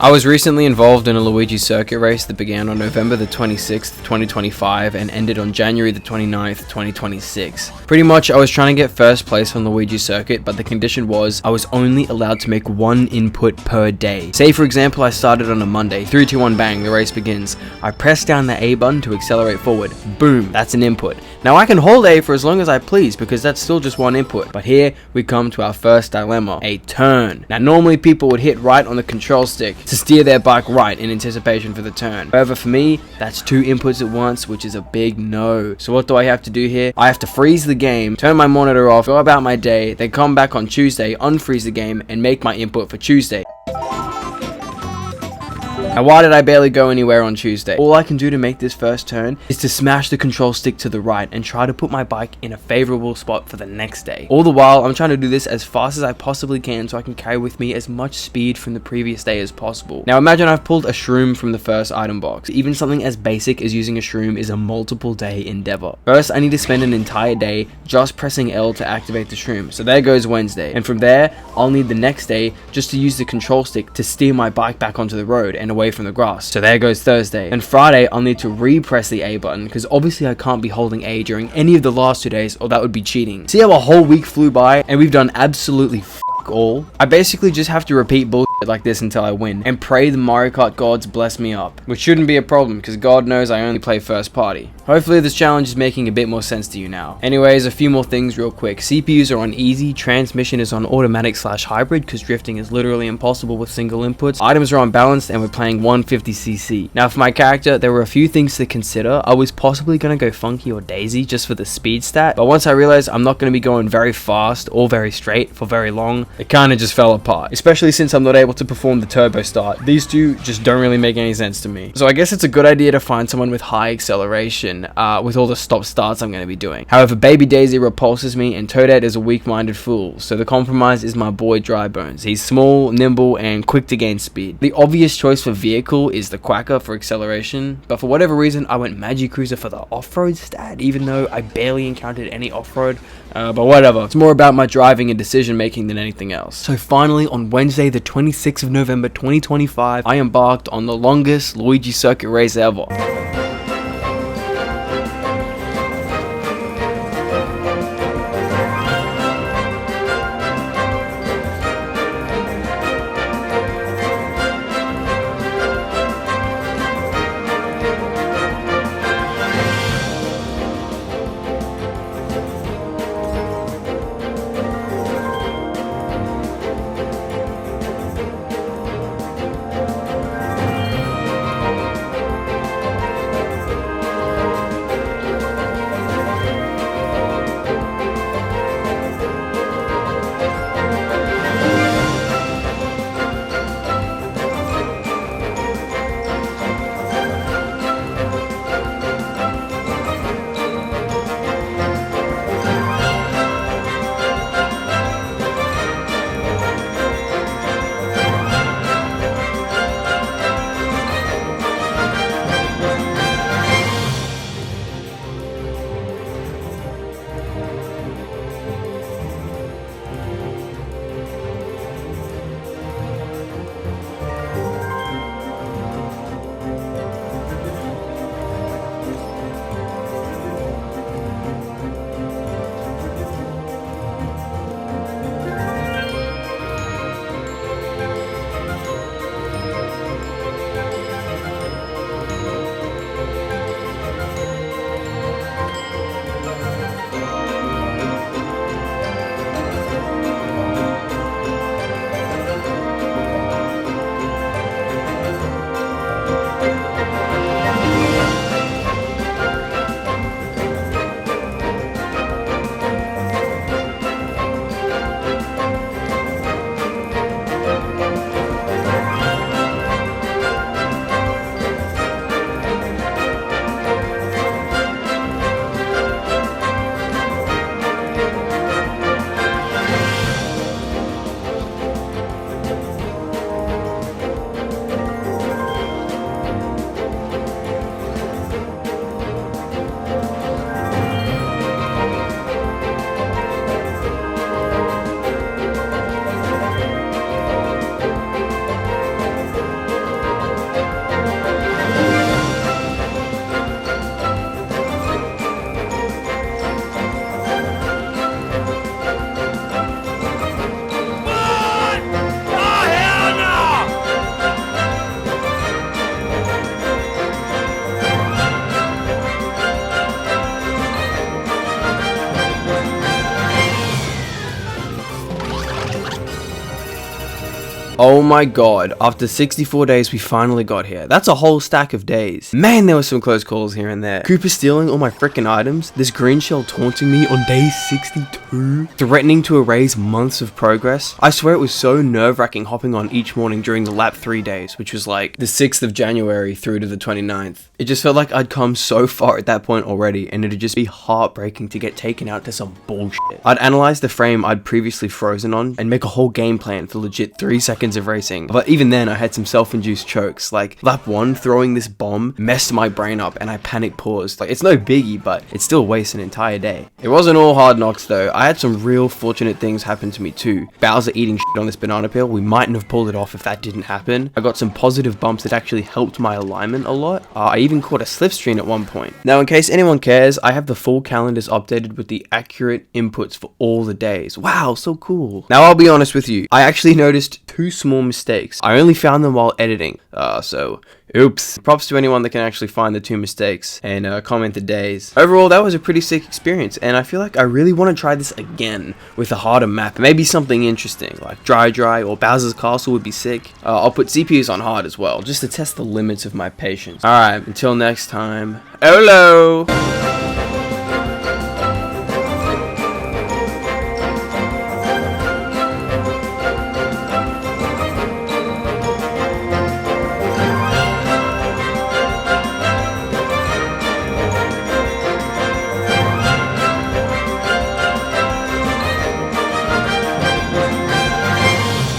I was recently involved in a Luigi Circuit race that began on November the 26th, 2025 and ended on January the 29th, 2026. Pretty much I was trying to get first place on Luigi Circuit, but the condition was I was only allowed to make one input per day. Say for example I started on a Monday, 3, 2, 1 bang, the race begins. I press down the A button to accelerate forward. Boom, that's an input. Now I can hold A for as long as I please because that's still just one input, but here we come to our first dilemma, a turn. Now normally people would hit right on the control stick to steer their bike right in anticipation for the turn. However for me, that's 2 inputs at once, which is a big no. So what do I have to do here? I have to freeze the game, turn my monitor off, go about my day, then come back on Tuesday, unfreeze the game, and make my input for Tuesday. Now why did I barely go anywhere on Tuesday? All I can do to make this first turn is to smash the control stick to the right and try to put my bike in a favorable spot for the next day. All the while, I'm trying to do this as fast as I possibly can so I can carry with me as much speed from the previous day as possible. Now imagine I've pulled a shroom from the first item box. Even something as basic as using a shroom is a multiple day endeavor. First, I need to spend an entire day just pressing L to activate the shroom. So there goes Wednesday. And from there, I'll need the next day just to use the control stick to steer my bike back onto the road and away from the grass. So there goes Thursday. And Friday, I'll need to re-press the A button because obviously I can't be holding A during any of the last 2 days or that would be cheating. See how a whole week flew by and we've done absolutely all? I basically just have to repeat bullshit like this until I win and pray the Mario Kart gods bless me up, which shouldn't be a problem because God knows I only play first party. Hopefully this challenge is making a bit more sense to you now. Anyways, a few more things real quick. CPUs are on easy, transmission is on automatic/hybrid because drifting is literally impossible with single inputs. Items are on balanced and we're playing 150cc. Now for my character, there were a few things to consider. I was possibly going to go funky or daisy just for the speed stat, but once I realized I'm not going to be going very fast or very straight for very long, it kind of just fell apart, especially since I'm not able to perform the turbo start. These two just don't really make any sense to me. So I guess it's a good idea to find someone with high acceleration with all the stop starts I'm going to be doing. However, Baby Daisy repulses me and Toadette is a weak-minded fool, so the compromise is my boy Drybones. He's small, nimble, and quick to gain speed. The obvious choice for vehicle is the Quacker for acceleration, but for whatever reason I went Magicruiser for the off-road stat, even though I barely encountered any off-road. But whatever, it's more about my driving and decision making than anything else. So finally, on Wednesday the 26th of November 2025, I embarked on the longest Luigi Circuit race ever. Oh my god, after 64 days we finally got here. That's a whole stack of days. Man, there were some close calls here and there. Cooper stealing all my freaking items, this green shell taunting me on day 62, threatening to erase months of progress. I swear it was so nerve-wracking hopping on each morning during the lap 3 days, which was like the 6th of January through to the 29th. It just felt like I'd come so far at that point already, and it'd just be heartbreaking to get taken out to some bullshit. I'd analyze the frame I'd previously frozen on and make a whole game plan for legit 3 seconds of racing. But even then I had some self-induced chokes, like lap 1 throwing this bomb messed my brain up and I panic paused. Like, it's no biggie, but it still wastes an entire day. It wasn't all hard knocks though. I had some real fortunate things happen to me too. Bowser eating shit on this banana peel, we mightn't have pulled it off if that didn't happen. I got some positive bumps that actually helped my alignment a lot. I even caught a slipstream at one point. Now, in case anyone cares, I have the full calendars updated with the accurate inputs for all the days. Wow, so cool. Now, I'll be honest with you, I actually noticed 2 small mistakes. I only found them while editing, so oops. Props to anyone that can actually find the 2 mistakes and comment the days. Overall, that was a pretty sick experience, and I feel like I really want to try this again with a harder map. Maybe something interesting, like Dry or Bowser's Castle would be sick. I'll put CPUs on hard as well, just to test the limits of my patience. Alright, until next time, YOLO!